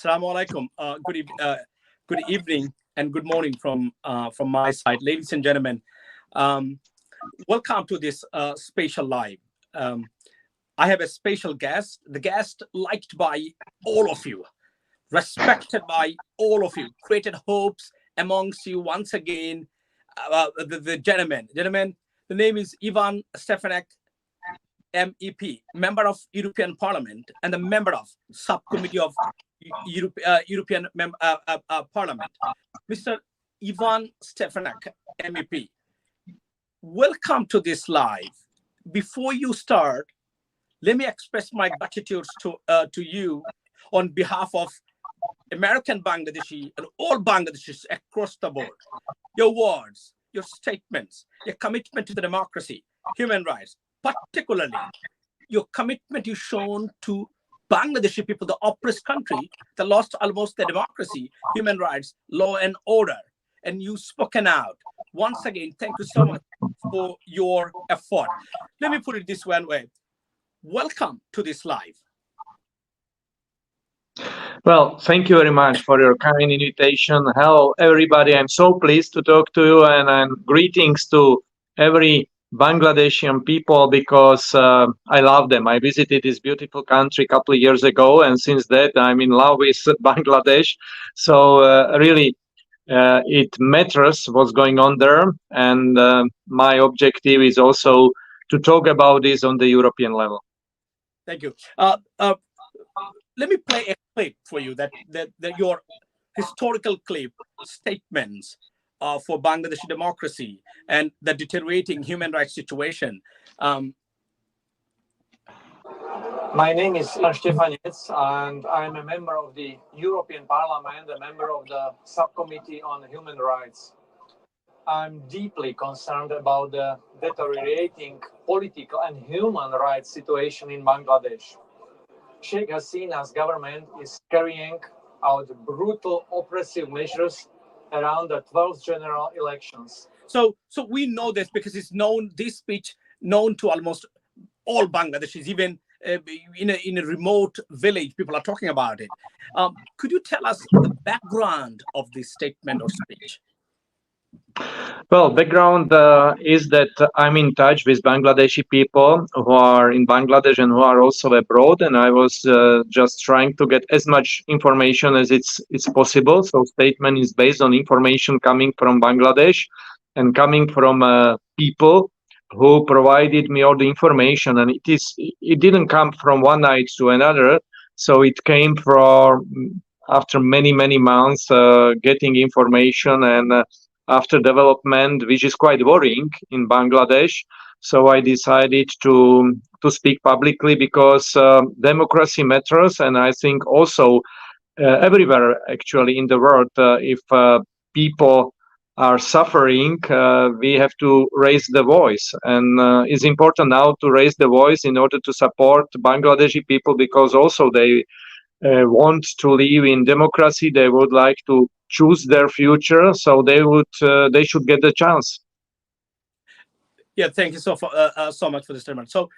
Assalamu alaikum. Good evening and good morning from my side, ladies and gentlemen. Um, Welcome to this special live. I have a special guest. The guest liked by all of you, respected by all of you, created hopes amongst you once again. The gentleman. The name is Ivan Stefenec MEP, member of European Parliament and a member of subcommittee of European Parliament. Mr. Ivan Stefenec MEP, welcome to this live. Before you start, let me express my gratitude to you on behalf of American Bangladeshi and all Bangladeshis across the board. Your words, your statements, your commitment to the democracy, human rights, particularly your commitment you've shown to Bangladeshi people, the oppressed country that lost almost their democracy, human rights, law and order. And you've spoken out. Once again, thank you so much for your effort. Let me put it this one way. Welcome to this live. Well, thank you very much for your kind invitation. Hello, everybody. I'm so pleased to talk to you, and greetings to every Bangladeshian people because I love them. I visited this beautiful country a couple of years ago, and since that, I'm in love with Bangladesh. So really, it matters what's going on there, and my objective is also to talk about this on the European level. Thank you. Let me play a clip for you that your historical clip statements for Bangladeshi democracy and the deteriorating human rights situation. My name is Ivan Stefenec, and I'm a member of the European Parliament, a member of the Subcommittee on Human Rights. I'm deeply concerned about the deteriorating political and human rights situation in Bangladesh. Sheikh Hasina's government is carrying out brutal oppressive measures around the 12th general elections. So we know this because it's known, this speech known to almost all Bangladeshis, even in a remote village, people are talking about it. Could you tell us the background of this statement or speech? Well, background is that I'm in touch with Bangladeshi people who are in Bangladesh and who are also abroad, and I was just trying to get as much information as it's possible. So statement is based on information coming from Bangladesh and coming from people who provided me all the information, and it didn't come from one night to another. So it came from after many months getting information and after development, which is quite worrying in Bangladesh. So I decided to speak publicly because democracy matters, and I think also everywhere actually in the world, if people are suffering, we have to raise the voice, and it's important now to raise the voice in order to support Bangladeshi people because also they want to live in democracy. They would like to choose their future, so they should get the chance. Yeah, thank you so much for this statement. So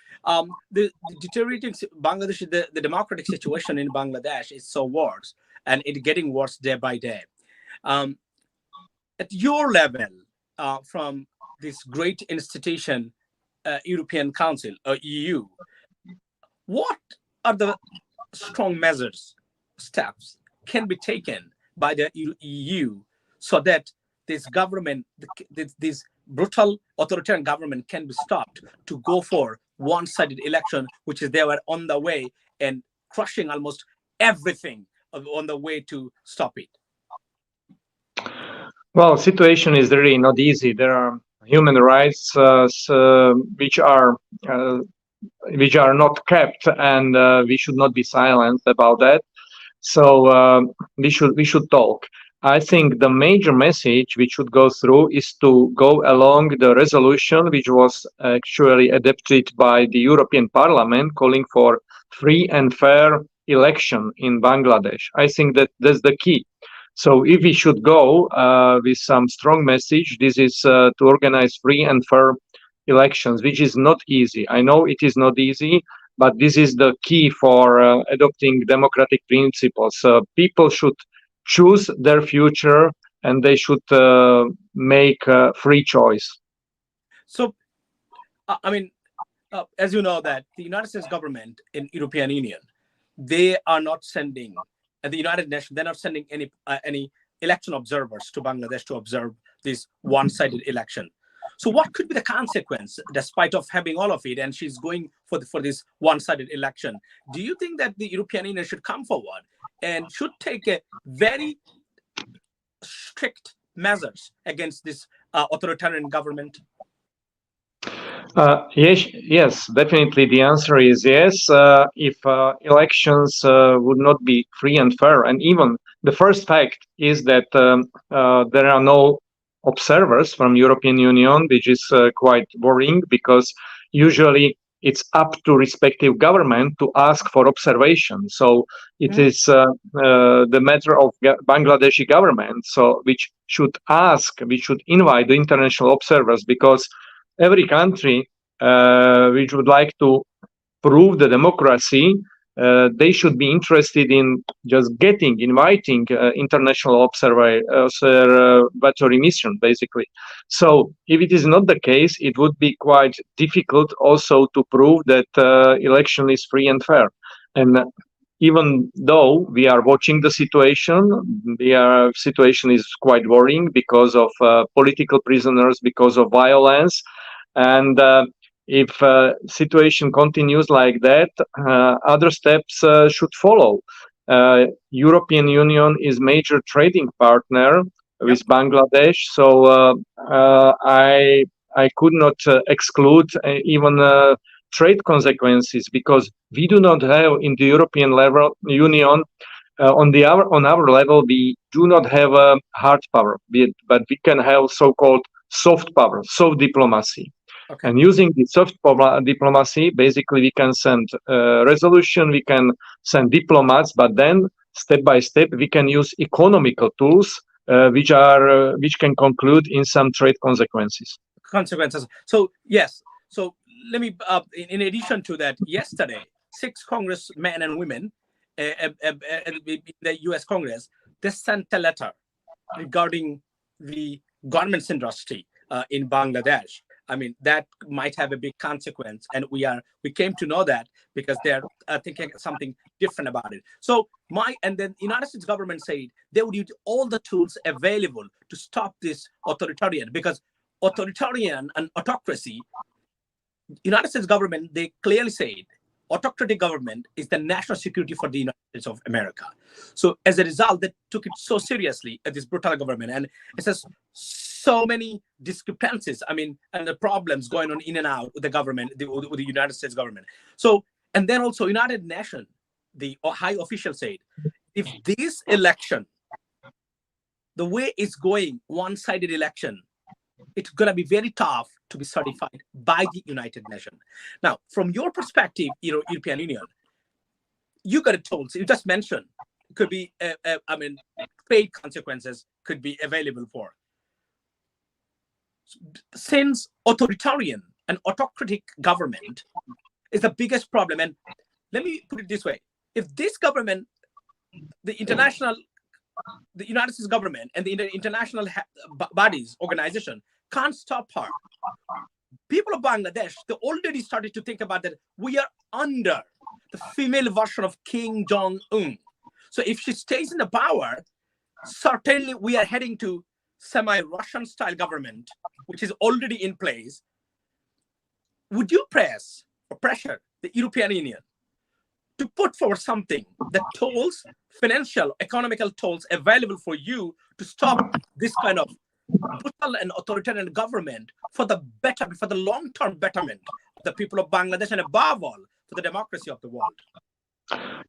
the deteriorating Bangladesh, the democratic situation in Bangladesh is so worse, and it's getting worse day by day. At your level, from this great institution, European Council or EU, what are the strong measures, steps can be taken by the EU so that this government, this brutal authoritarian government can be stopped to go for one-sided election, which is they were on the way and crushing almost everything on the way to stop it? Well, situation is really not easy. There are human rights which are not kept, and we should not be silent about that. So we should talk. I think the major message which should go through is to go along the resolution which was actually adopted by the European Parliament calling for free and fair election in Bangladesh. I think that that's the key. So if we should go with some strong message, this is to organize free and fair elections, which is not easy. I know it is not easy. but this is the key for adopting democratic principles. People should choose their future, and they should make free choice. So, I mean, as you know, that the United States government in European Union, they are not sending, and the United Nations, they're not sending any election observers to Bangladesh to observe this one-sided election. So what could be the consequence, despite of having all of it, and she's going for this one-sided election? Do you think that the European Union should come forward and should take a very strict measures against this authoritarian government? Yes, definitely. The answer is yes. If elections would not be free and fair, and even the first fact is that there are no observers from European Union, which is quite worrying, because usually it's up to respective government to ask for observation. So it is the matter of Bangladeshi government, so which should invite the international observers, because every country which would like to prove the democracy, they should be interested in just inviting international observatory mission, basically. So if it is not the case, it would be quite difficult also to prove that election is free and fair. And even though we are watching the situation, the situation is quite worrying because of political prisoners, because of violence. And if situation continues like that, other steps should follow. European Union is major trading partner with Bangladesh, so I could not exclude even trade consequences, because we do not have in the European Union. On our level, we do not have a hard power, but we can have so-called soft power, soft diplomacy. Okay. And using the soft diplomacy, basically we can send resolution, we can send diplomats, but then step by step we can use economical tools which can conclude in some trade consequences. So yes. So let me. In addition to that, yesterday 6 congressmen and women in the U.S. Congress, they sent a letter regarding the garments industry in Bangladesh. I mean, that might have a big consequence, and we came to know that because they're thinking something different about it. So and then the United States government said they would use all the tools available to stop this authoritarian, because authoritarian and autocracy, United States government, they clearly said autocratic government is the national security for the United States of America. So as a result, they took it so seriously at this brutal government, and it says so many discrepancies, I mean, and the problems going on in and out with the government, with the United States government. So, and then also United Nations, the high official said, if this election, the way it's going, one-sided election, it's going to be very tough to be certified by the United Nations. Now, from your perspective, European Union, you got tools. You just mentioned could be, trade consequences could be available for. Since authoritarian and autocratic government is the biggest problem, and let me put it this way: if this government, the United States government and the international bodies, organization can't stop her, people of Bangladesh, they already started to think about that we are under the female version of Kim Jong-un. So if she stays in the power, certainly we are heading to semi-Russian style government, which is already in place. Would you press or pressure the European Union to put forward something, the tools, financial, economical tools available for you to stop this kind of brutal and authoritarian government for the long-term betterment of the people of Bangladesh, and above all, for the democracy of the world?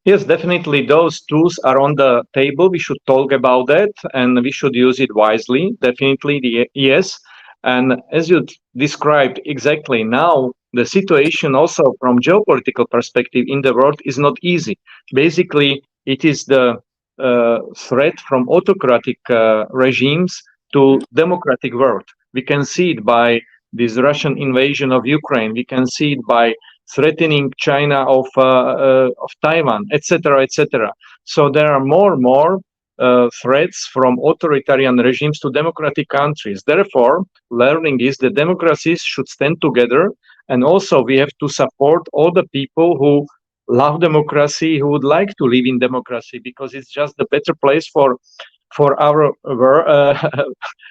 Yes, definitely. Those tools are on the table. We should talk about that, and we should use it wisely. Definitely, yes. And as you described exactly now, the situation also from geopolitical perspective in the world is not easy. Basically, it is the threat from autocratic regimes to democratic world. We can see it by this Russian invasion of Ukraine. We can see it by threatening China of Taiwan, etc., etc. So there are more and more threats from authoritarian regimes to democratic countries. Therefore, learning is that democracies should stand together, and also we have to support all the people who love democracy, who would like to live in democracy, because it's just the better place for our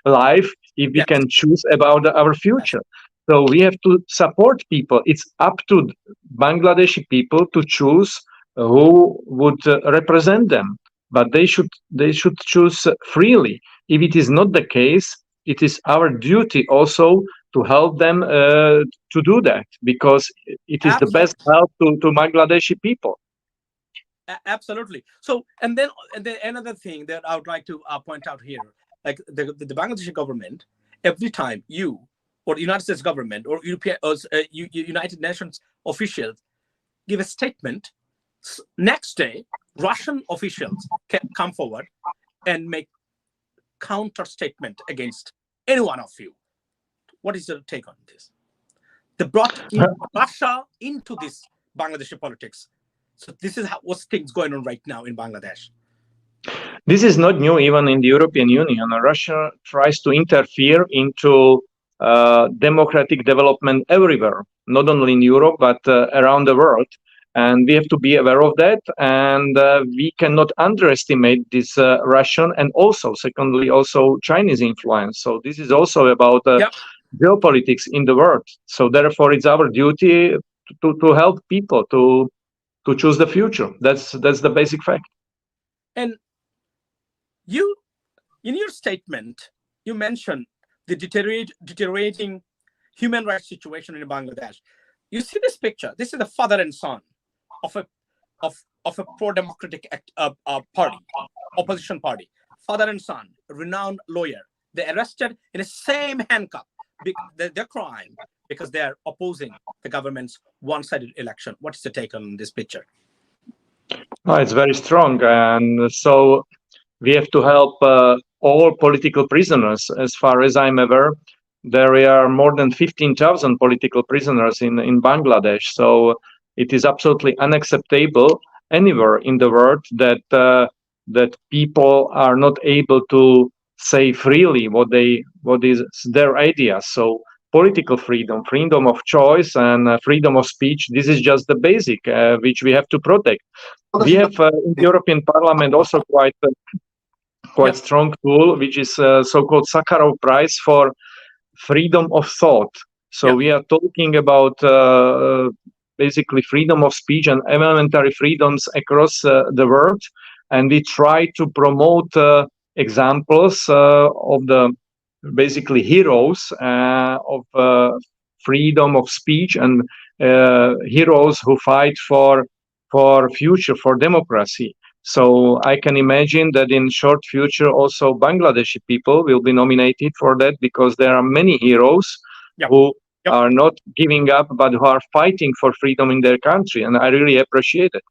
life if we can choose about our future. So we have to support people. It's up to Bangladeshi people to choose who would represent them, but they should choose freely. If it is not the case, it is our duty also to help them to do that, because it is the best help to Bangladeshi people. Absolutely. So, and then another thing that I would like to point out here, like the Bangladeshi government, every time you or the United States government or European or United Nations officials give a statement, next day Russian officials can come forward and make counter statement against any one of you. What is your take on this? They brought Russia into this Bangladeshi politics. So this is what's things going on right now in Bangladesh. This is not new even in the European Union. Russia tries to interfere into democratic development everywhere, not only in Europe, but around the world. And we have to be aware of that. And we cannot underestimate this Russian and also, secondly, also Chinese influence. So this is also about geopolitics in the world. So therefore, it's our duty to help people to choose the future. That's the basic fact. And you, in your statement, you mentioned the deteriorating human rights situation in Bangladesh. You see this picture. This is the father and son of a pro-democratic party, opposition party. Father and son, renowned lawyer. They arrested in the same handcuff. Their crime because they are opposing the government's one-sided election. What is the take on this picture? Oh, it's very strong, and so we have to help all political prisoners. As far as I'm aware, there are more than 15,000 political prisoners in Bangladesh. So it is absolutely unacceptable anywhere in the world that people are not able to say freely what is their ideas. So political freedom, freedom of choice, and freedom of speech. This is just the basic which we have to protect. We have in the European Parliament also quite strong tool, which is so-called Sakharov Prize for freedom of thought. So we are talking about basically freedom of speech and elementary freedoms across the world, and we try to promote examples of the basically heroes of freedom of speech and heroes who fight for future, for democracy. So I can imagine that in short future also Bangladeshi people will be nominated for that, because there are many heroes who are not giving up but who are fighting for freedom in their country, and I really appreciate it.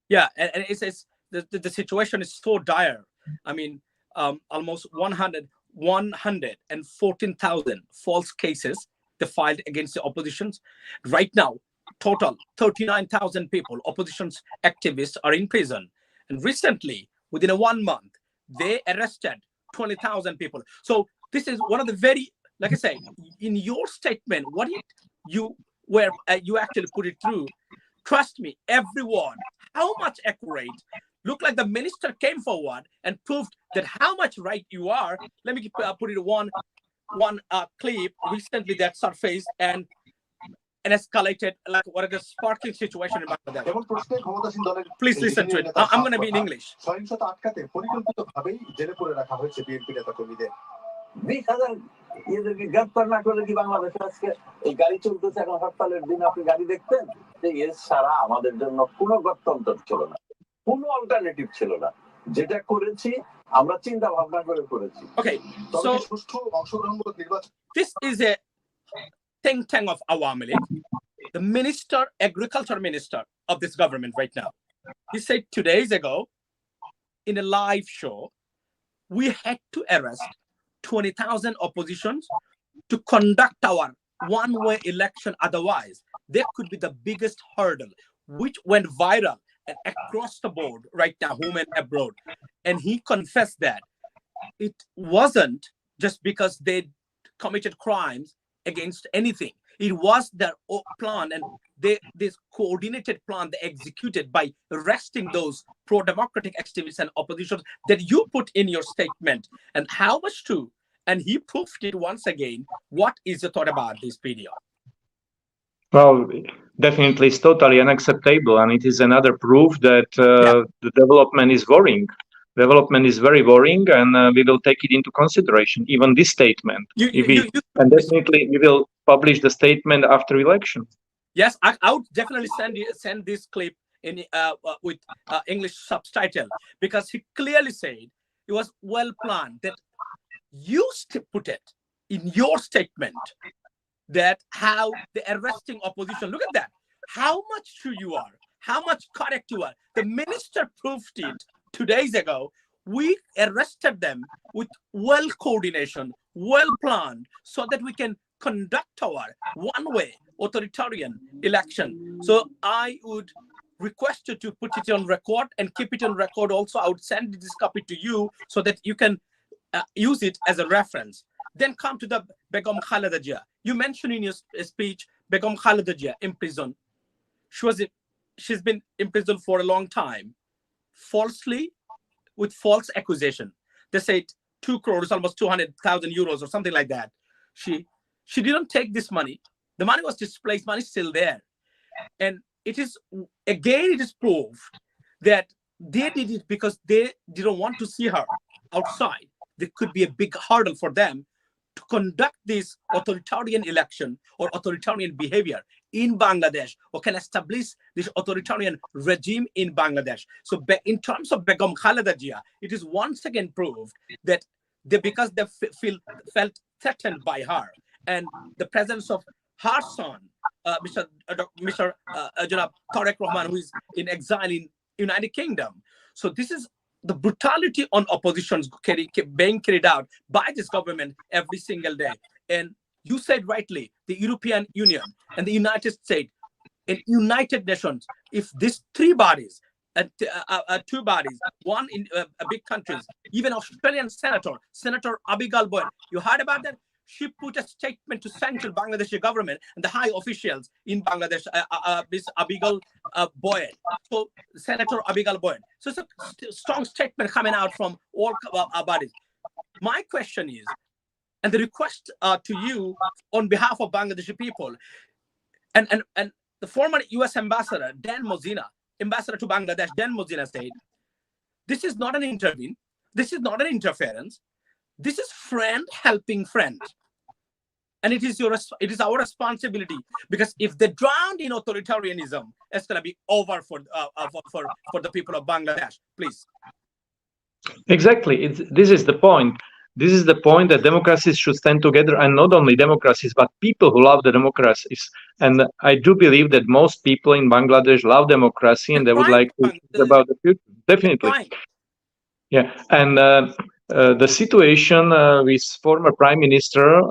Yeah, and it's the situation is so dire. I mean, almost 114,000 false cases they filed against the oppositions. Right now, total 39,000 people, opposition's activists, are in prison. And recently, within 1 month, they arrested 20,000 people. So this is one of the very, like I say, in your statement, what you actually put it through. Trust me, everyone, how much accurate. Look like the minister came forward and proved that how much right you are. Let me put it one clip recently that surfaced and escalated like what is the sparkling situation in Bangladesh. Please listen to it. I'm going to be in English. 20,000 গ্রেফতার না করলে কি বাংলাদেশে আজকে এই গাড়ি চলতেছে এখন হরতালের দিন আপনি গাড়ি দেখতেন যে এর ছাড়া আমাদের জন্য কোনো গত্যন্তর ছিল না, কোনো অল্টারনেটিভ ছিল না। যেটা করেছি আমরা চিন্তা ভাবনা করে করেছি। Okay, so this is a think tank of Awami League, the agriculture minister of this government right now. He said 2 days ago in a live show, we had to arrest 20,000 oppositions to conduct our one-way election. Otherwise, there could be the biggest hurdle, which went viral and across the board right now, home and abroad. And he confessed that it wasn't just because they committed crimes against anything. It was their plan, and this coordinated plan they executed by arresting those pro-democratic activists and opposition that you put in your statement. And how much true? And he proved it once again. What is your thought about this video? Well, definitely it's totally unacceptable, and it is another proof that the development is worrying. Development is very worrying, and we will take it into consideration, even this statement. And definitely we will publish the statement after election. Yes, I would definitely send this clip in with English subtitle, because he clearly said it was well planned, that you put it in your statement, that how the arresting opposition, look at that, how much true you are, how much correct you are. The minister proved it 2 days ago. We arrested them with well coordination, well planned, so that we can conduct our one-way authoritarian election. So I would request you to put it on record and keep it on record. Also, I would send this copy to you so that you can use it as a reference. Then come to the Begum Khaleda Jia. You mentioned in your speech Begum Khaleda Jia in prison. She's been in prison for a long time, falsely, with false accusation. They said 2 crores, almost 200,000 euros or something like that. She didn't take this money. The money was displaced, money is still there. And it is proved that they did it because they didn't want to see her outside. There could be a big hurdle for them to conduct this authoritarian election or authoritarian behavior in Bangladesh, or can establish this authoritarian regime in Bangladesh. So in terms of Begum Khaleda Jia, it is once again proved that because they felt threatened by her, and the presence of her son, Mr. Janab Tariq Rahman, who is in exile in United Kingdom. So this is the brutality on oppositions being carried out by this government every single day. And you said rightly, the European Union and the United States and United Nations, if these 3 bodies, 2 bodies, one in big countries, even Australian Senator Abigail Boyd, you heard about that? She put a statement to sanction Bangladeshi government and the high officials in Bangladesh, Ms. Abigail Boyd. So Senator Abigail Boyd. So it's a strong statement coming out from all bodies. My question is, and the request to you on behalf of Bangladeshi people, and the former U.S. ambassador, Dan Mozina, ambassador to Bangladesh, Dan Mozina said, this is not an intervene, this is not an interference, this is friend helping friend. And it is our responsibility, because if they drown in authoritarianism, it's going to be over for the people of Bangladesh. Please. Exactly. This is the point. This is the point, that democracies should stand together, and not only democracies, but people who love the democracies. And I do believe that most people in Bangladesh love democracy, and they would like to think about the future. Definitely. Yeah. And the situation with former Prime Minister,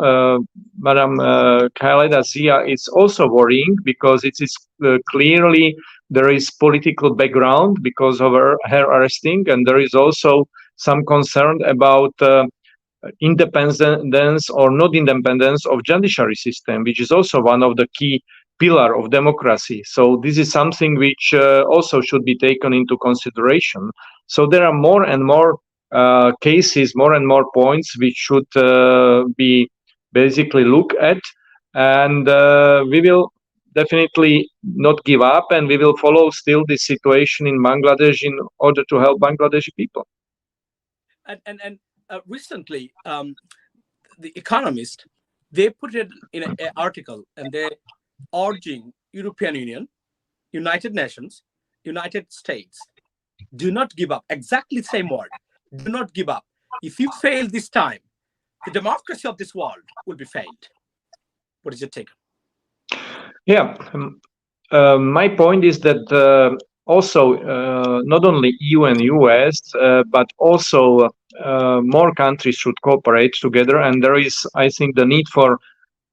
Madam Khaleda Zia, is also worrying, because it is clearly there is political background because of her arresting, and there is also some concern about independence or not independence of judiciary system, which is also one of the key pillar of democracy. So this is something which also should be taken into consideration. So there are more and more cases, more and more points which should be basically looked at, and we will definitely not give up, and we will follow still this situation in Bangladesh in order to help Bangladeshi people. And recently, the Economist, they put it in an article, and they're urging European Union, United Nations, United States, do not give up. Exactly the same word. Do not give up. If you fail this time, the democracy of this world will be failed. What is your take? Yeah, my point is that also not only EU and US, but also more countries should cooperate together. And there is, I think, the need for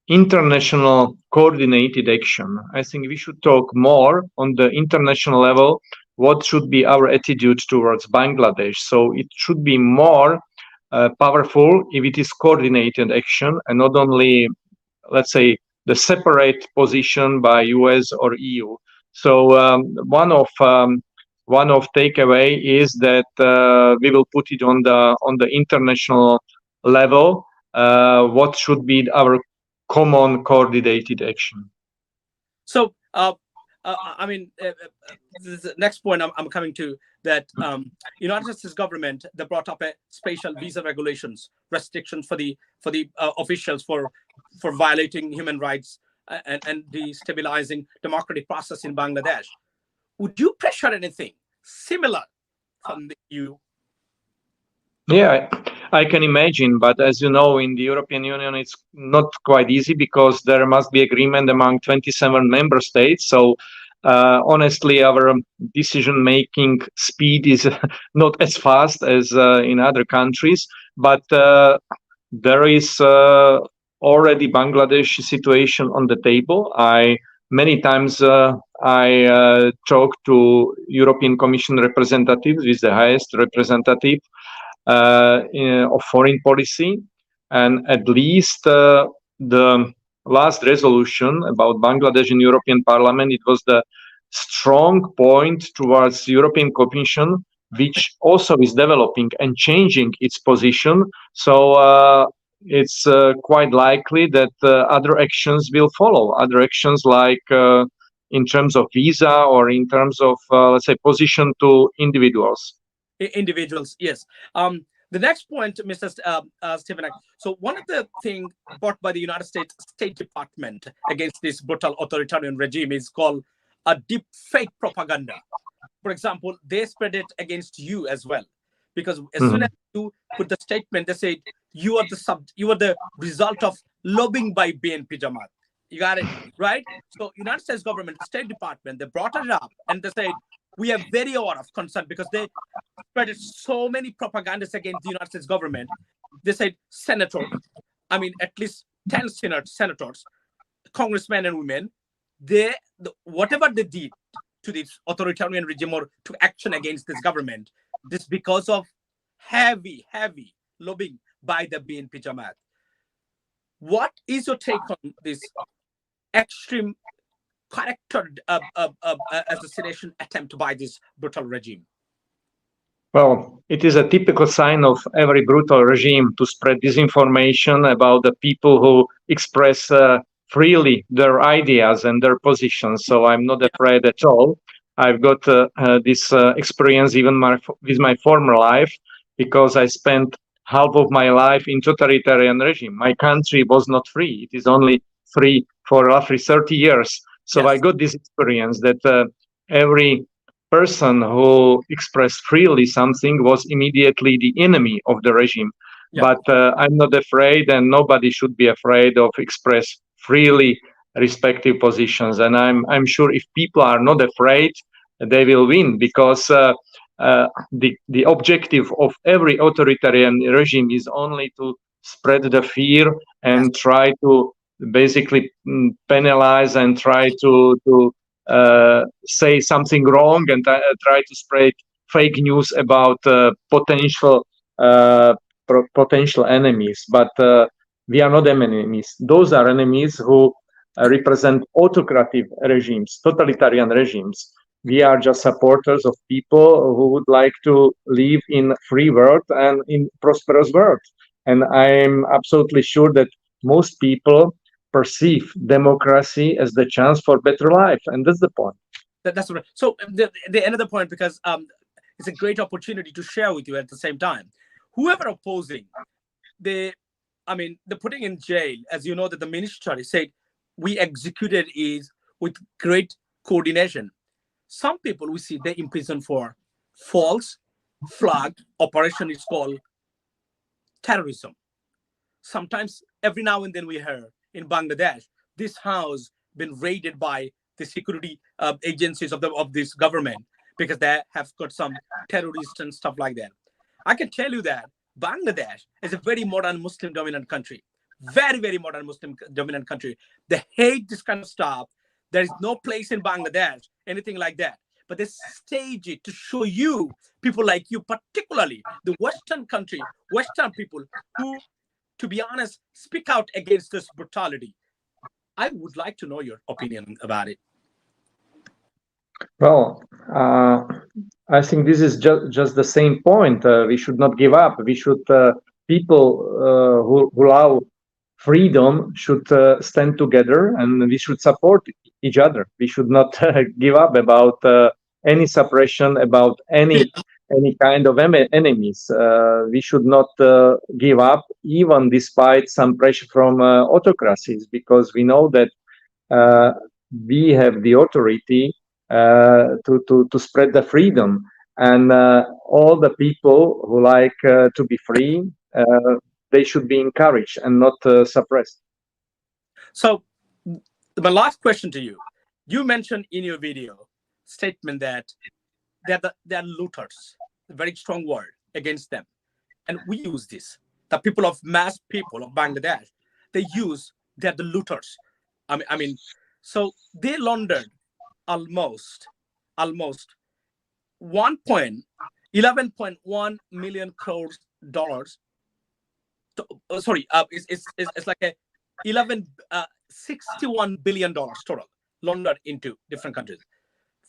international coordinated action. I think we should talk more on the international level. What should be our attitude towards Bangladesh? So it should be more powerful if it is coordinated action and not only, let's say, the separate position by US or EU. So one of takeaway is that we will put it on the international level. What should be our common coordinated action? So, I mean, the next point I'm coming to that United States government, they brought up a special visa regulations restrictions for the officials for violating human rights and destabilizing democratic process in Bangladesh. Would you pressure anything similar from the EU? Yeah, I can imagine, but as you know, in the European Union, it's not quite easy because there must be agreement among 27 member states. So honestly, our decision-making speed is not as fast as in other countries, but there is already Bangladesh situation on the table. Many times I talk to European Commission representatives with the highest representative of foreign policy, and at least the last resolution about Bangladesh in European Parliament, it was the strong point towards European Commission, which also is developing and changing its position. So it's quite likely that other actions will follow. Other actions like in terms of visa or in terms of, let's say, position to individuals. Individuals, yes. The next point, Mr. Stefenec. So one of the things brought by the United States State Department against this brutal authoritarian regime is called a deep fake propaganda. For example, they spread it against you as well, because as soon as you put the statement, they said you are the result of lobbying by BNP Jamaat. You got it right. So United States government, State Department, they brought it up and they said we are very aware of concern because they spread so many propagandas against the United States government. They said senators, I mean at least 10 senators, congressmen and women, whatever they did to this authoritarian regime or to action against this government, this because of heavy lobbying by the BNP Jamaat. What is your take on this extreme character assassination attempt by this brutal regime? Well, it is a typical sign of every brutal regime to spread disinformation about the people who express freely their ideas and their positions. So I'm not afraid at all. I've got this experience even with my former life, because I spent half of my life in totalitarian regime. My country was not free. It is only free for roughly 30 years. So yes. I got this experience that every person who expressed freely something was immediately the enemy of the regime. Yeah. But I'm not afraid, and nobody should be afraid of express freely respective positions. And I'm sure if people are not afraid, they will win, because the objective of every authoritarian regime is only to spread the fear and try to basically penalize and try to say something wrong and try to spread fake news about potential enemies. But we are not enemies. Those are enemies who represent autocratic regimes, totalitarian regimes. We are just supporters of people who would like to live in a free world and in prosperous world. And I'm absolutely sure that most people perceive democracy as the chance for better life, and that's the point. That's right. So the another point, because it's a great opportunity to share with you at the same time. Whoever opposing, they're putting in jail, as you know, that the ministry said we executed is with great coordination. Some people we see they imprisoned for false flag operation is called terrorism. Sometimes every now and then we hear in Bangladesh, this house been raided by the security agencies of this government because they have got some terrorists and stuff like that. I can tell you that Bangladesh is a very modern Muslim dominant country. very, very modern Muslim dominant country. They hate this kind of stuff. There is no place in Bangladesh, anything like that. But they stage it to show you, people like you, particularly the Western country, Western people who, to be honest, speak out against this brutality. I would like to know your opinion about it. Well, I think this is just the same point. We should not give up. We should, people who allow freedom should stand together, and we should support each other. We should not give up about any suppression, about any kind of enemies. We should not give up, even despite some pressure from autocracies, because we know that we have the authority to spread the freedom, and all the people who like to be free, they should be encouraged and not suppressed. So my last question to you, you mentioned in your video statement that they're looters, a very strong word against them. And we use this. The people of mass people of Bangladesh, they use, they're the looters. I mean, so they laundered almost 11.1 million crores dollars. It's like a $61 billion total laundered into different countries.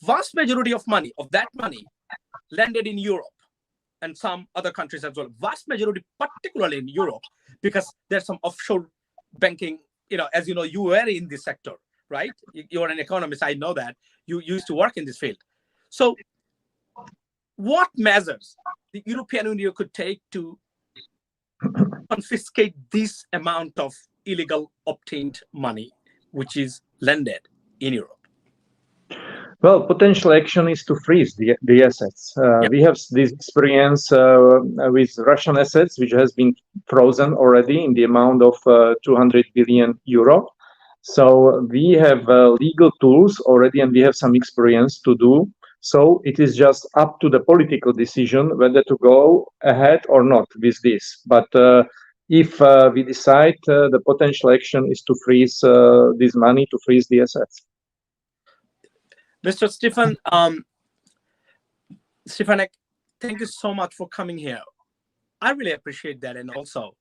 Vast majority of that money landed in Europe and some other countries as well. Vast majority, particularly in Europe, because there's some offshore banking. As you know, you were in this sector, right? You're an economist. I know that you used to work in this field. So what measures the European Union could take to confiscate this amount of illegal obtained money, which is landed in Europe? Well, potential action is to freeze the assets. We have this experience with Russian assets, which has been frozen already in the amount of 200 billion euro. So we have legal tools already, and we have some experience to do. So it is just up to the political decision whether to go ahead or not with this. But if we decide, the potential action is to freeze this money, to freeze the assets. Mr. Stefenec, thank you so much for coming here. I really appreciate that. And also,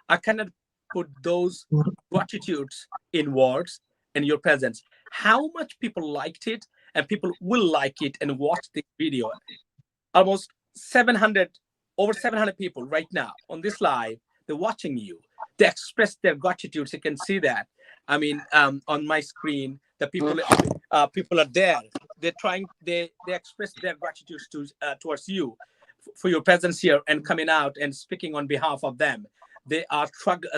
I cannot put those gratitudes in words in your presence. How much people liked it, and people will like it and watch this video. Almost over 700 people right now on this live, they're watching you. They express their gratitude. You can see that. I mean, on my screen, the people are there. They express their gratitude towards you for your presence here and coming out and speaking on behalf of them. They are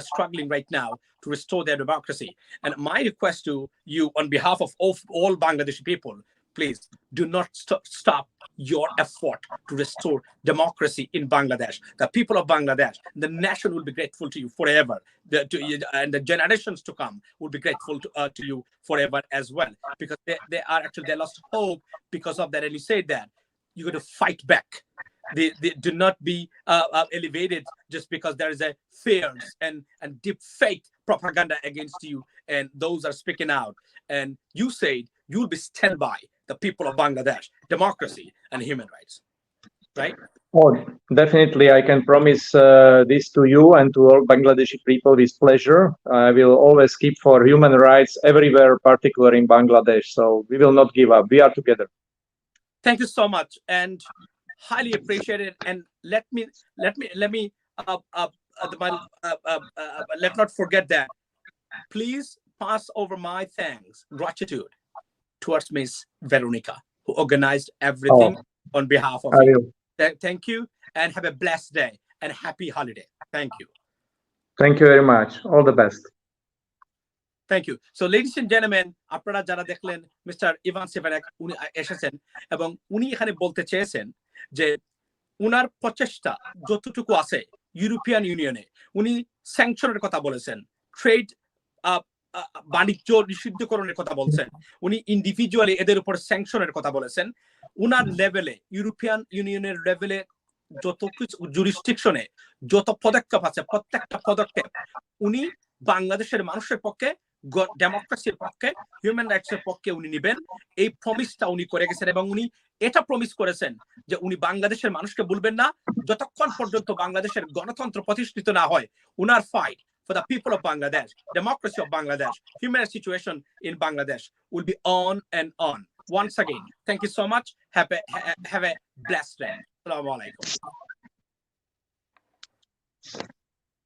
struggling right now to restore their democracy. And my request to you on behalf of all Bangladeshi people, please do not stop your effort to restore democracy in Bangladesh. The people of Bangladesh, the nation will be grateful to you forever. And the generations to come will be grateful to you forever as well. Because they lost hope because of that. And you said that you're going to fight back. They do not be elevated just because there is a fears and deep fake propaganda against you, and those are speaking out. And you said you will be stand by the people of Bangladesh, democracy and human rights, right? Oh, definitely, I can promise this to you and to all Bangladeshi people with pleasure. I will always keep for human rights everywhere, particularly in Bangladesh. So we will not give up. We are together. Thank you so much, and highly appreciate it. And let me let's not forget that. Please pass over my thanks, gratitude towards Miss Veronica, who organized everything on behalf of you. Thank you, and have a blessed day and happy holiday. Thank you. Thank you very much. All the best. Thank you. So, ladies and gentlemen, আপনারা যারা দেখলেন mister Ivan স্টেফেনেক উনি এসেছেন এবং উনি এখানে বলতে চেয়েছেন যে উনার প্রচেষ্টা যতটুকু আছে ইউরোপিয়ান ইউনিয়নে, উনি স্যাংশনের কথা বলেছেন, ট্রেড বাণিজ্য নিষিদ্ধকরণের কথা বলছেন, উনি ইন্ডিভিজুয়ালি এদের উপর স্যাংশনের কথা বলেছেন। উনার লেভেলে, ইউরোপিয়ান ইউনিয়নের লেভেলে যত কিছু জুরিসডিকশনে যত পদক্ষেপ আছে, প্রত্যেকটা পদক্ষেপ উনি বাংলাদেশের মানুষের পক্ষে, ডেমোক্রেসির পক্ষে, হিউম্যান রাইটস এর পক্ষে উনি নিবেন, এই প্রমিসটা উনি করে গেছেন। এবং উনি এটা প্রমিস করেছেন যে উনি বাংলাদেশের মানুষকে বলবেন না যতক্ষণ পর্যন্ত বাংলাদেশের গণতন্ত্র প্রতিষ্ঠিত না হয়। উনার fight for the people of Bangladesh, democracy of Bangladesh, human rights situation in Bangladesh will be on and on. Once again, thank you so much. Have a blessed day. Assalamu alaikum.